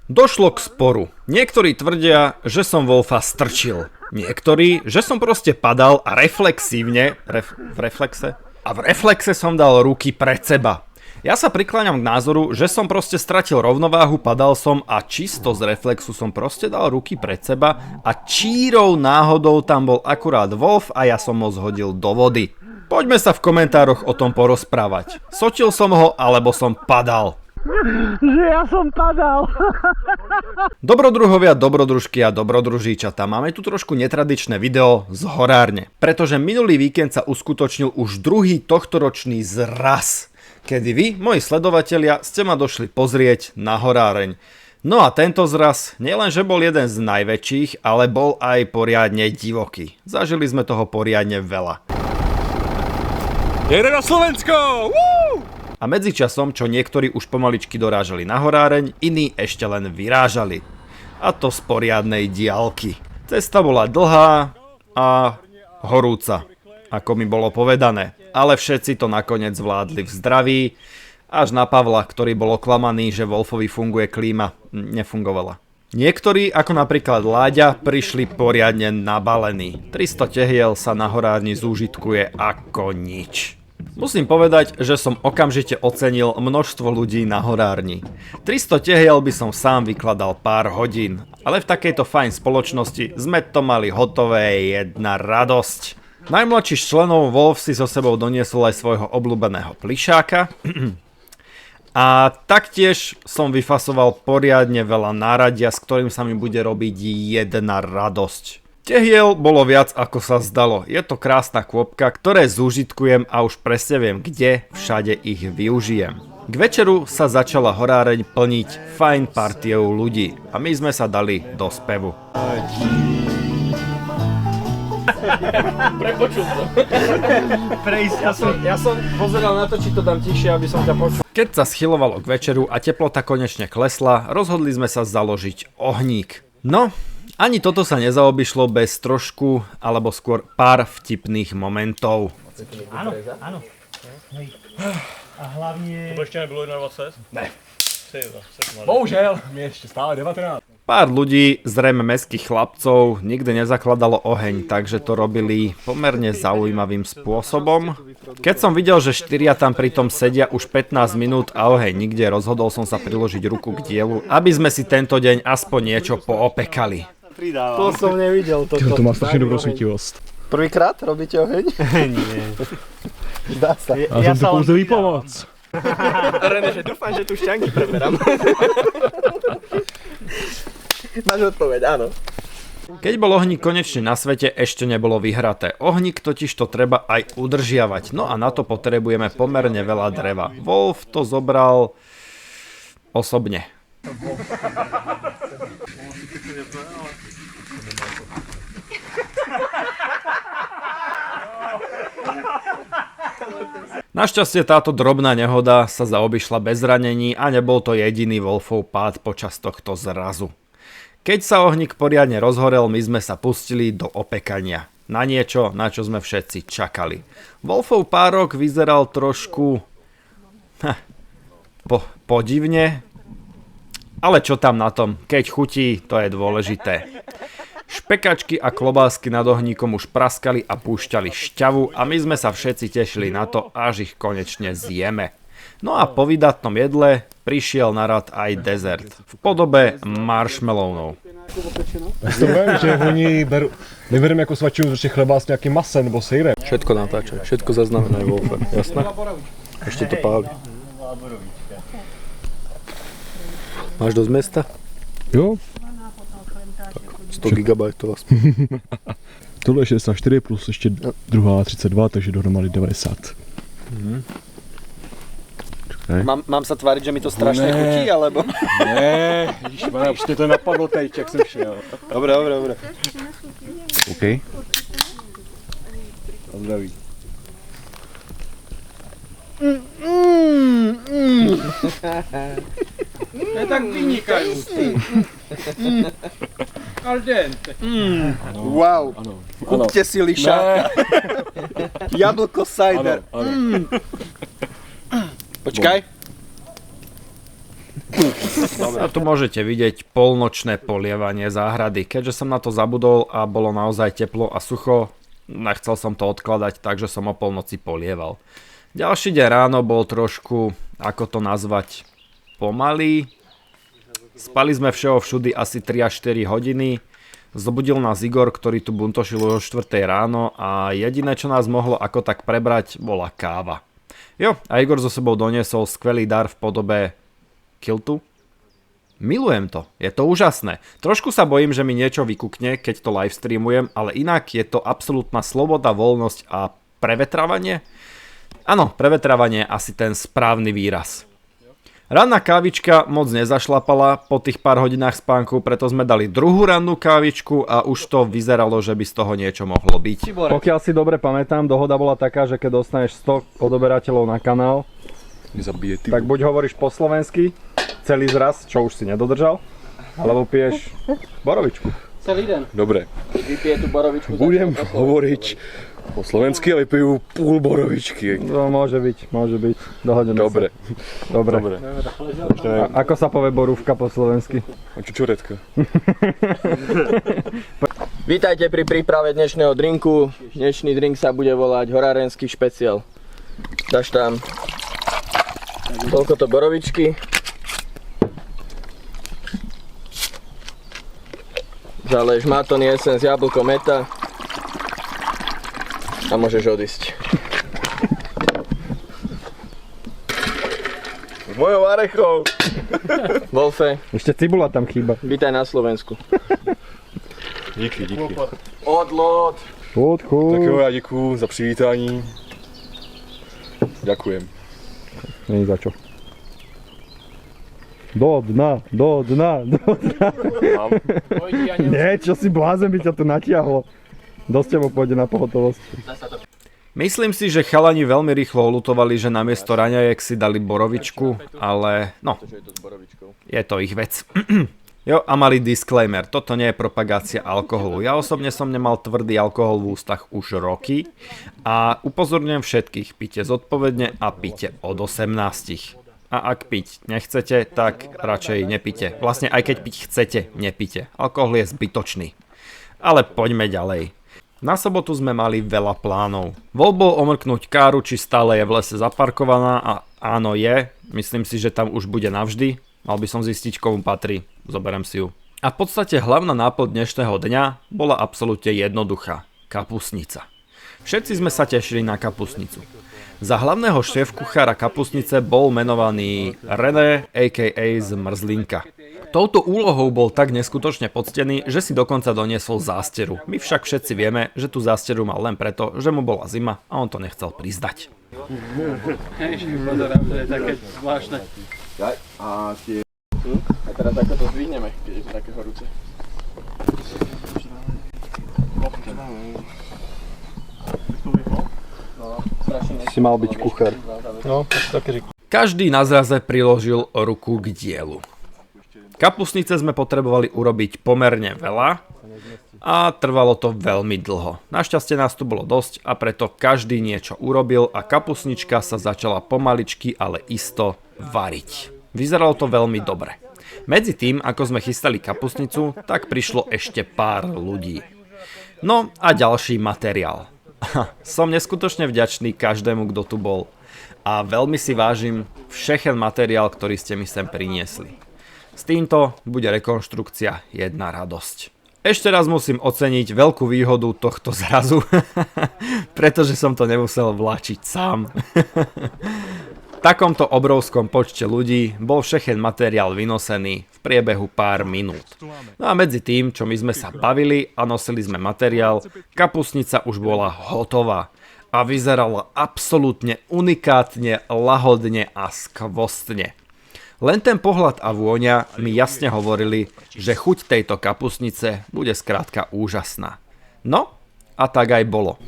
Došlo k sporu. Niektorí tvrdia, že som Wolfa strčil. Niektorí, že som proste padal a reflexívne, v reflexe som dal ruky pred seba. Ja sa prikláňam k názoru, že som proste stratil rovnováhu, padal som a čisto z reflexu som proste dal ruky pred seba a čírou náhodou tam bol akurát Wolf a ja som ho zhodil do vody. Poďme sa v komentároch o tom porozprávať. Sotil som ho, alebo som padal. Že ja som padal. Dobrodruhovia, dobrodružky a dobrodružíčata, máme tu trošku netradičné video z horárne. Pretože minulý víkend sa uskutočnil už druhý tohtoročný zraz, kedy vy, moji sledovatelia, ste ma došli pozrieť na horáreň. No a tento zraz nielenže bol jeden z najväčších, ale bol aj poriadne divoký. Zažili sme toho poriadne veľa. Jede na Slovensko! Woo! A medzičasom, čo niektorí už pomaličky dorážali na horáreň, iní ešte len vyrážali. A to z poriadnej diaľky. Cesta bola dlhá a horúca, ako mi bolo povedané. Ale všetci to nakoniec zvládli v zdraví, až na Pavla, ktorý bol oklamaný, že Wolfovi funguje klíma, nefungovala. Niektorí, ako napríklad Láďa, prišli poriadne nabalení. 300 tehiel sa na horárni zúžitkuje ako nič. Musím povedať, že som okamžite ocenil množstvo ľudí na horárni. 300 tehiel by som sám vykladal pár hodín, ale v takejto fajn spoločnosti sme to mali hotové, jedna radosť. Najmladší z členov Wolf si so sebou doniesol aj svojho obľúbeného plišáka. A taktiež som vyfasoval poriadne veľa náradia, s ktorým sa mi bude robiť jedna radosť. Tehiel bolo viac ako sa zdalo. Je to krásna kôpka, ktoré zúžitkujem a už presne viem, kde všade ich využijem. K večeru sa začala horáreň plniť fajn partiou ľudí a my sme sa dali do spevu. Prepočul to. Prejsť, ja som pozeral na to, či to dám tichšie, aby som ťa počul. Keď sa schylovalo k večeru a teplota konečne klesla, rozhodli sme sa založiť ohník. No, ani toto sa nezaobišlo bez trošku, alebo skôr pár vtipných momentov. Áno, áno. A hlavne... To ešte nebylo 21? Ne. Bohužel, mi ešte stále 19. Pár ľudí, zrejme mestských chlapcov, nikdy nezakladalo oheň, takže to robili pomerne zaujímavým spôsobom. Keď som videl, že štyria tam pritom sedia už 15 minút a oheň nikde, rozhodol som sa priložiť ruku k dielu, aby sme si tento deň aspoň niečo poopekali. To som nevidel. To má strašne dobrú svítivosť. Prvýkrát robíte oheň? Nie. Zdá sa. A ja som to kúzový pomoc. René, že dúfam, že tu šťanky preberám. Máš odpoveď, áno. Keď bol ohník konečne na svete, ešte nebolo vyhraté. Ohník totiž to treba aj udržiavať, no a na to potrebujeme pomerne veľa dreva. Wolf to zobral osobne. Našťastie táto drobná nehoda sa zaobišla bez ranení a nebol to jediný Wolfov pád počas tohto zrazu. Keď sa ohník poriadne rozhorel, my sme sa pustili do opekania. Na niečo, na čo sme všetci čakali. Wolfov párok vyzeral trošku... podivne. Ale čo tam na tom, keď chutí, to je dôležité. Špekačky a klobásky nad ohníkom už praskali a púšťali šťavu a my sme sa všetci tešili na to, až ich konečne zjeme. No a po vydatnom jedle prišiel na rad aj dezert v podobe marshmallowov. Já si to vím, že oni nebereme jako svačinu prostě chleba s nějakým masem nebo sejrem. Všetko natáčaj, všetko zaznamenaj, Wolfe, jasné? Ešte to páli. Máš dosť mesta? Jo, 100 GB aspoň. tohle je 64 plus ještě druhá 32, takže dohromady 90. Mám sa tváriť, že mi to strašne chutí, alebo? Ne, ježišmarja, už to napadlo teď, jak jsem šel. Dobre. OK. A zdraví. Je tak vynikajúci. Al dente. Wow, kúpte si lišáka. Jablko cider. Ano. Počkaj. A tu môžete vidieť polnočné polievanie záhrady. Keďže som na to zabudol a bolo naozaj teplo a sucho, nechcel som to odkladať, takže som o polnoci polieval. Ďalší deň ráno bol trošku, ako to nazvať, pomalý. Spali sme všeho všudy asi 3 až 4 hodiny. Zobudil nás Igor, ktorý tu buntošil už o 4 ráno a jediné, čo nás mohlo ako tak prebrať, bola káva. Jo, a Igor so sebou doniesol skvelý dar v podobe kiltu. Milujem to, je to úžasné. Trošku sa bojím, že mi niečo vykukne, keď to live streamujem, ale inak je to absolútna sloboda, voľnosť a prevetrávanie. Áno, prevetrávanie je asi ten správny výraz. Ranná kávička moc nezašlapala po tých pár hodinách spánku, preto sme dali druhú rannú kávičku a už to vyzeralo, že by z toho niečo mohlo byť. Pokiaľ si dobre pamätám, dohoda bola taká, že keď dostaneš 100 odoberateľov na kanál, tak buď hovoríš po slovensky celý zraz, čo už si nedodržal, alebo piješ borovičku. Celý den. Dobre. Vypije tú borovičku. Budem hovoriť po slovensky a vypiju púl borovičky. No, môže byť, dohodneme Dobre. sa. Dobre. Ako sa povie borúvka po slovensky? A čučoretka. Vítajte pri príprave dnešného drinku. Dnešný drink sa bude volať horárenský špeciál. Dáš tam toľkoto borovičky. Zaleješ maton, jesen z jablko, meta. A môžeš odísť. S mojou arechou. Wolfe, Ešte cibula tam chýba. vítaj na Slovensku. Díky. Odlod. Tak jo, já děkuju za přivítání. Ďakujem. Není za čo. Do dna. Nie, čo si blázen, by ťa tu natiahlo. Dosť tebo pôjde na pohotovosť. Myslím si, že chalani veľmi rýchlo olutovali, že namiesto raňajek si dali borovičku, ale no, je to ich vec. Jo, a malý disclaimer, toto nie je propagácia alkoholu. Ja osobne som nemal tvrdý alkohol v ústach už roky a upozorňujem všetkých, pite zodpovedne a pite od 18. A ak piť nechcete, tak radšej nepite. Vlastne aj keď piť chcete, nepite. Alkohol je zbytočný. Ale poďme ďalej. Na sobotu sme mali veľa plánov. Bol omrknúť káru, či stále je v lese zaparkovaná a áno je. Myslím si, že tam už bude navždy. Mal by som zistiť, komu patrí. Zoberiem si ju. A v podstate hlavná náplň dnešného dňa bola absolútne jednoduchá. Kapusnica. Všetci sme sa tešili na kapusnicu. Za hlavného šéf-kuchára kapusnice bol menovaný René a.k.a. Zmrzlinka. Touto úlohou bol tak neskutočne poctený, že si dokonca doniesol zásteru. My však všetci vieme, že tú zásteru mal len preto, že mu bola zima a on to nechcel priznať. Pozerám, že je také zvláštne. A teraz ako to zdvihneme, keď je to také horúce. Si mal byť kuchár. No, také říkám. Každý na zraze priložil ruku k dielu. Kapusnice sme potrebovali urobiť pomerne veľa a trvalo to veľmi dlho. Našťastie nás tu bolo dosť a preto každý niečo urobil a kapusnička sa začala pomaličky, ale isto variť. Vyzeralo to veľmi dobre. Medzi tým, ako sme chystali kapusnicu, tak prišlo ešte pár ľudí. No a ďalší materiál. Som neskutočne vďačný každému, kto tu bol. A veľmi si vážim všechen materiál, ktorý ste mi sem priniesli. S týmto bude rekonštrukcia jedna radosť. Ešte raz musím oceniť veľkú výhodu tohto zrazu, pretože som to nemusel vláčiť sám. V takomto obrovskom počte ľudí bol všechen materiál vynosený v priebehu pár minút. No a medzi tým, čo my sme sa bavili a nosili sme materiál, kapusnica už bola hotová a vyzerala absolútne unikátne, lahodne a skvostne. Len ten pohľad a vôňa mi jasne hovorili, že chuť tejto kapusnice bude skrátka úžasná. No a tak aj bolo.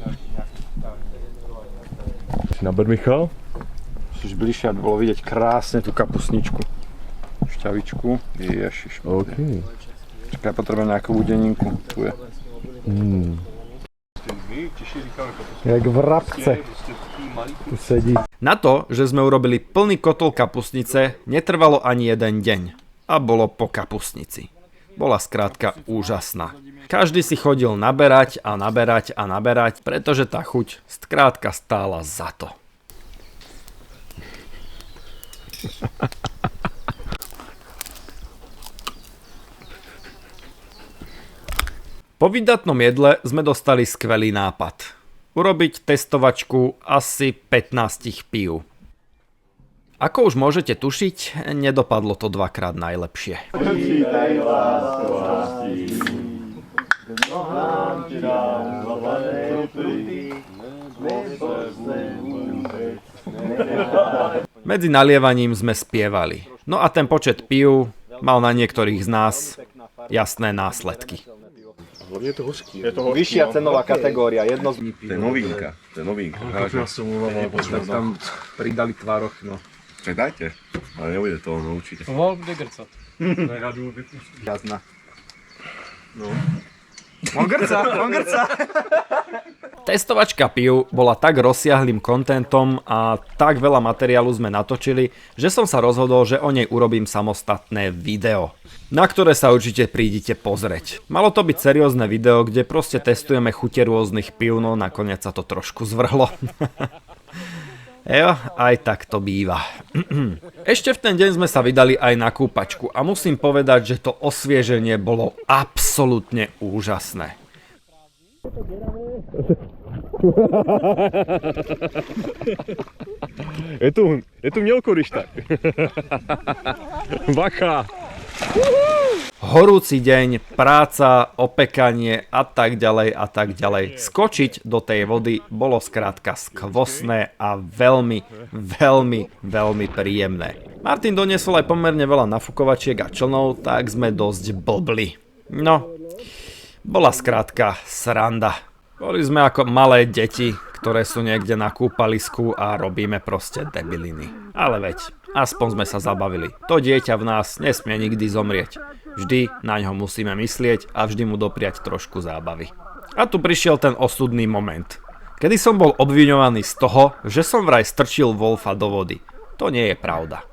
Naber, Michal. Musíš bližšie, aby bolo vidieť krásne tú kapusničku. Šťavičku. Ježiš. OK. Čakaj, potrebujem nejakú budeninku. Tu je. Jak vrabce. Tu sedí. Na to, že sme urobili plný kotol kapustnice, netrvalo ani jeden deň. A bolo po kapustnici. Bola skrátka úžasná. Každý si chodil naberať a naberať a naberať, pretože tá chuť skrátka stála za to. Po vydatnom jedle sme dostali skvelý nápad. Urobiť testovačku asi 15 pív. Ako už môžete tušiť, nedopadlo to dvakrát najlepšie. Medzi nalievaním sme spievali. No a ten počet pív mal na niektorých z nás jasné následky. Vyššia cenová kategória, jedno z... To je novinka, to je novinka. Tam pridali tvároch, no. Predajte, ale nebude to ono určite. Mohol bude grcať. Jasná. Testovačka pív bola tak rozsiahlým kontentom a tak veľa materiálu sme natočili, že som sa rozhodol, že o nej urobím samostatné video, na ktoré sa určite prídite pozrieť. Malo to byť seriózne video, kde proste testujeme chute rôznych pív, no nakoniec sa to trošku zvrhlo. Jo, aj tak to býva. Ešte v ten deň sme sa vydali aj na kúpačku a musím povedať, že to osvieženie bolo absolútne úžasné. Je tu mělkoryšta. Bacha. Horúci deň, práca, opekanie a tak ďalej a tak ďalej. Skočiť do tej vody bolo skrátka skvostné a veľmi, veľmi, veľmi príjemné. Martin doniesol aj pomerne veľa nafukovačiek a člnov, tak sme dosť blbli. No, bola skrátka sranda. Boli sme ako malé deti, ktoré sú niekde na kúpalisku a robíme proste debiliny. Ale veď, aspoň sme sa zabavili. To dieťa v nás nesmie nikdy zomrieť. Vždy na ňo musíme myslieť a vždy mu dopriať trošku zábavy. A tu prišiel ten osudný moment, kedy som bol obviňovaný z toho, že som vraj strčil Wolfa do vody. To nie je pravda.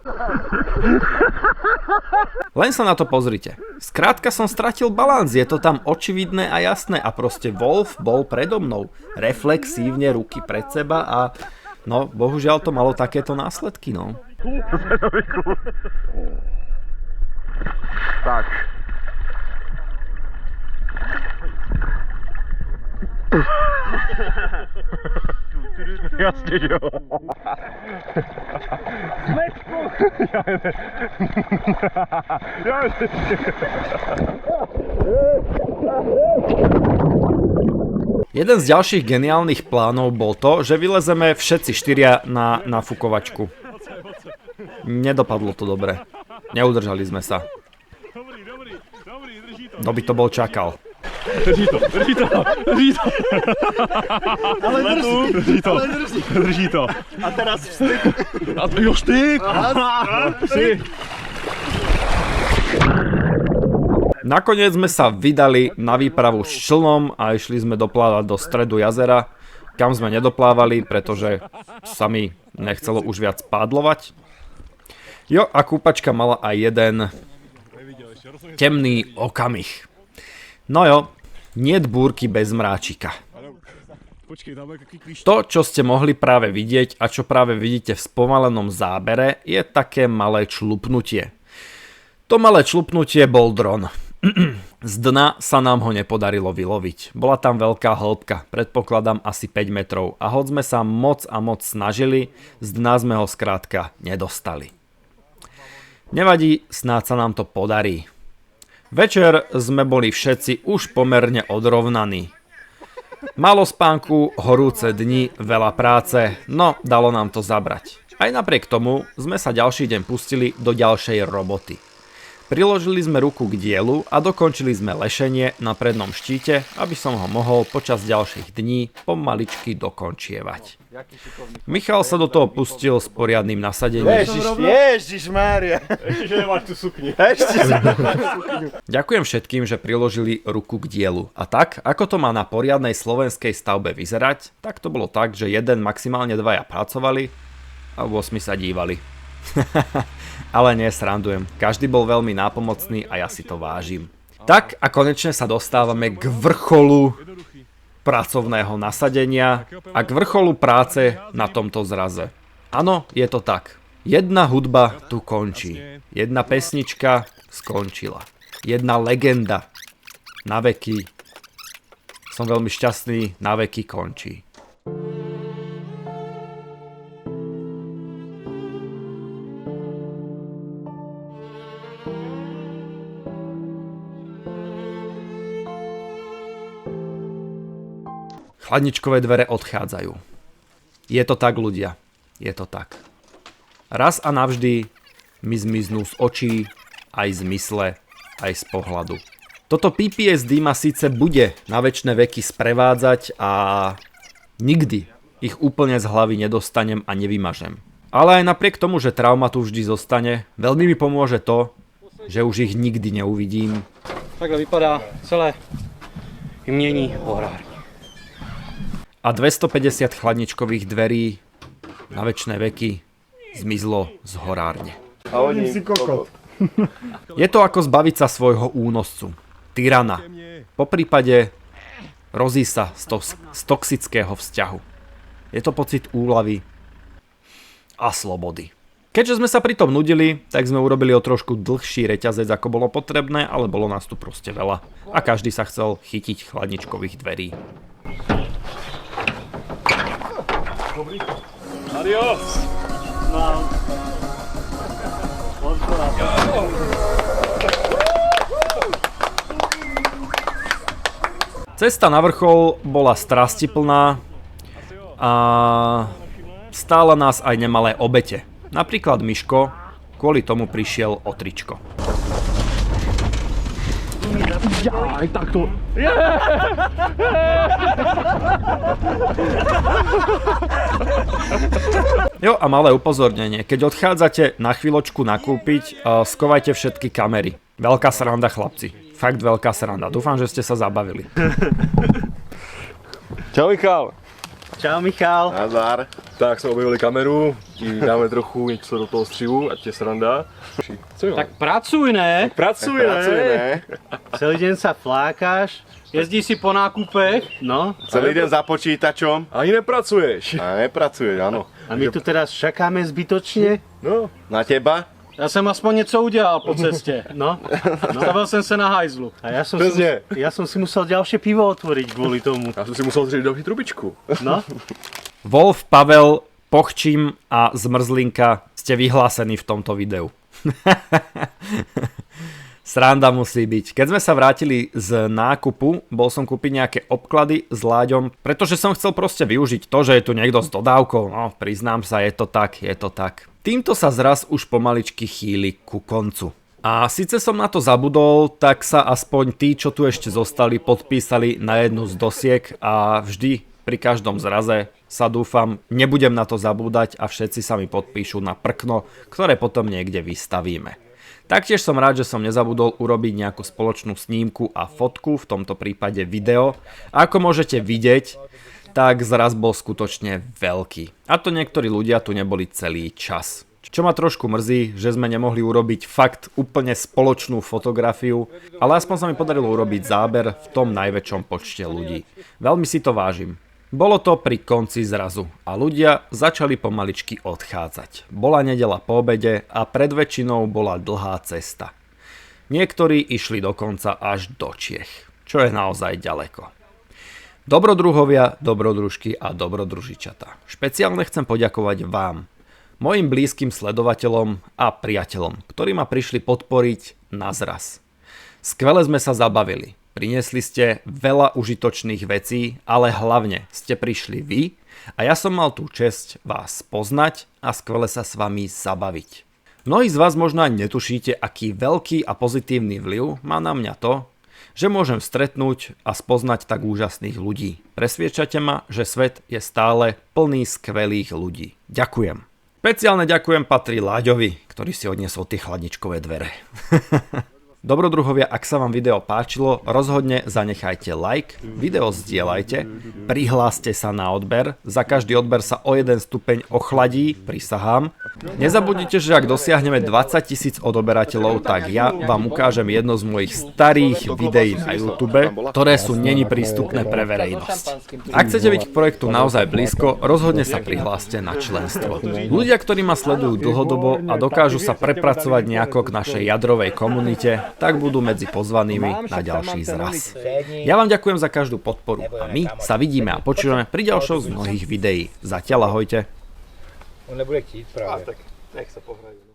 Len sa na to pozrite. Skrátka som stratil balans, je to tam očividné a jasné a proste Wolf bol predo mnou. Reflexívne ruky pred seba a no, bohužiaľ to malo takéto následky, no. Tak. Jasně, jo. Jeden z ďalších geniálnych plánov bol to, že vylezeme všetci štyria na nafukovačku. Nedopadlo to dobre. Neudržali sme sa. Kto by to bol čakal? Drží to. A teraz vstyk. A to jo, štyk. Nakoniec sme sa vydali na výpravu s člnom a išli sme doplávať do stredu jazera, kam sme nedoplávali, pretože sa mi nechcelo už viac pádlovať. Jo, a kúpačka mala aj jeden temný okamih. No jo, niet búrky bez mráčika. To, čo ste mohli práve vidieť a čo práve vidíte v spomalenom zábere, je také malé člupnutie. To malé člupnutie bol dron. Z dna sa nám ho nepodarilo vyloviť. Bola tam veľká hĺbka, predpokladám asi 5 metrov a hoď sme sa moc a moc snažili, z dna sme ho skrátka nedostali. Nevadí, snáď sa nám to podarí. Večer sme boli všetci už pomerne odrovnaní. Málo spánku, horúce dni, veľa práce, no dalo nám to zabrať. Aj napriek tomu sme sa ďalší deň pustili do ďalšej roboty. Priložili sme ruku k dielu a dokončili sme lešenie na prednom štíte, aby som ho mohol počas ďalších dní pomaličky dokončievať. Michal sa do toho pustil s poriadnym nasadením. Ježišmária. Ešte, že nemáš tu sukni. Ďakujem všetkým, že priložili ruku k dielu. A tak, ako to má na poriadnej slovenskej stavbe vyzerať, tak to bolo tak, že jeden, maximálne dvaja pracovali a 8 sa dívali. Ale nie, srandujem. Každý bol veľmi nápomocný a ja si to vážim. Tak a konečne sa dostávame k vrcholu pracovného nasadenia a k vrcholu práce na tomto zraze. Áno, je to tak. Jedna hudba tu končí. Jedna pesnička skončila. Jedna legenda na veky. Som veľmi šťastný, na veky končí. Chladničkové dvere odchádzajú. Je to tak, ľudia. Je to tak. Raz a navždy mi zmiznú z očí, aj z mysle, aj z pohľadu. Toto PPSD ma síce bude na večné veky sprevádzať a nikdy ich úplne z hlavy nedostanem a nevymažem. Ale aj napriek tomu, že trauma tu vždy zostane, veľmi mi pomôže to, že už ich nikdy neuvidím. Takhle vypadá celé imění horární. A 250 chladničkových dverí na večné veky zmizlo z horárne. A hodím si kokot. Je to ako zbaviť sa svojho únoscu, tyrana, poprípade rozísa z toxického vzťahu. Je to pocit úľavy a slobody. Keďže sme sa pri tom nudili, tak sme urobili o trošku dlhší reťazec, ako bolo potrebné, ale bolo nás tu proste veľa a každý sa chcel chytiť chladničkových dverí. Adios. No. Cesta na vrchol bola strastiplná a stála nás aj nemalé obete. Napríklad Miško kvôli tomu prišiel o tričko. Aj takto. Jo, a malé upozornenie. Keď odchádzate na chvíľočku nakúpiť, skovajte všetky kamery. Veľká sranda, chlapci. Fakt veľká sranda. Dúfam, že ste sa zabavili. Čau Michal. Čau Michal. Nazdar. Tak jsme objevili kameru, i dáme trochu něco do toho střihu, ať je sranda. Co Tak pracuj, ne? Pracuj, ne? Celý deň sa flákáš, jezdíš si po nákupech, no. Celý den za počítačom. Ani nepracuješ. A nepracuje, ano. A my tu teraz čakáme zbytočně. No, Na teba? Já jsem aspoň něco udělal po cestě, no. Stavil jsem se na hajzlu. A já jsem si musel ďalšie pivo otvoriť kvôli tomu. já jsem si musel zřídit další trubičku. No. Wolf, Pavel, Pochčím a Zmrzlinka ste vyhlásení v tomto videu. Sranda musí byť. Keď sme sa vrátili z nákupu, bol som kúpiť nejaké obklady s Láďom, pretože som chcel proste využiť to, že je tu niekto s dodávkou. No, priznám sa, je to tak, je to tak. Týmto sa zraz už pomaličky chýli ku koncu. A síce som na to zabudol, tak sa aspoň tí, čo tu ešte zostali, podpísali na jednu z dosiek a vždy pri každom zraze sa dúfam, nebudem na to zabúdať a všetci sa mi podpíšu na prkno, ktoré potom niekde vystavíme. Taktiež som rád, že som nezabudol urobiť nejakú spoločnú snímku a fotku, v tomto prípade video. A ako môžete vidieť, tak zraz bol skutočne veľký. A to niektorí ľudia tu neboli celý čas. Čo ma trošku mrzí, že sme nemohli urobiť fakt úplne spoločnú fotografiu, ale aspoň sa mi podarilo urobiť záber v tom najväčšom počte ľudí. Veľmi si to vážim. Bolo to pri konci zrazu a ľudia začali pomaličky odchádzať. Bola nedeľa po obede a pred väčšinou bola dlhá cesta. Niektorí išli dokonca až do Čiech, čo je naozaj ďaleko. Dobrodruhovia, dobrodružky a dobrodružičata. Špeciálne chcem poďakovať vám, mojim blízkym sledovateľom a priateľom, ktorí ma prišli podporiť na zraz. Skvele sme sa zabavili. Priniesli ste veľa užitočných vecí, ale hlavne ste prišli vy a ja som mal tú česť vás poznať a skvele sa s vami zabaviť. Mnohí z vás možno aj netušíte, aký veľký a pozitívny vplyv má na mňa to, že môžem stretnúť a spoznať tak úžasných ľudí. Presviedčate ma, že svet je stále plný skvelých ľudí. Ďakujem. Špeciálne ďakujem patrí Láďovi, ktorý si odniesol tie chladničkové dvere. Dobrodruhovia, ak sa vám video páčilo, rozhodne zanechajte like, video zdieľajte, prihláste sa na odber, za každý odber sa o 1 stupeň ochladí, prisahám. Nezabudnite, že ak dosiahneme 20 000 odoberateľov, tak ja vám ukážem jedno z mojich starých videí na YouTube, ktoré sú neni prístupné pre verejnosť. Ak chcete byť k projektu naozaj blízko, rozhodne sa prihláste na členstvo. Ľudia, ktorí ma sledujú dlhodobo a dokážu sa prepracovať nejako k našej jadrovej komunite, tak budú medzi pozvanými na ďalší zraz. Ja vám ďakujem za každú podporu a my sa vidíme a počujeme pri ďalšom z mnohých videí. Zatiaľ ahojte. On nebude chtít právě. Tak nech se pohrají.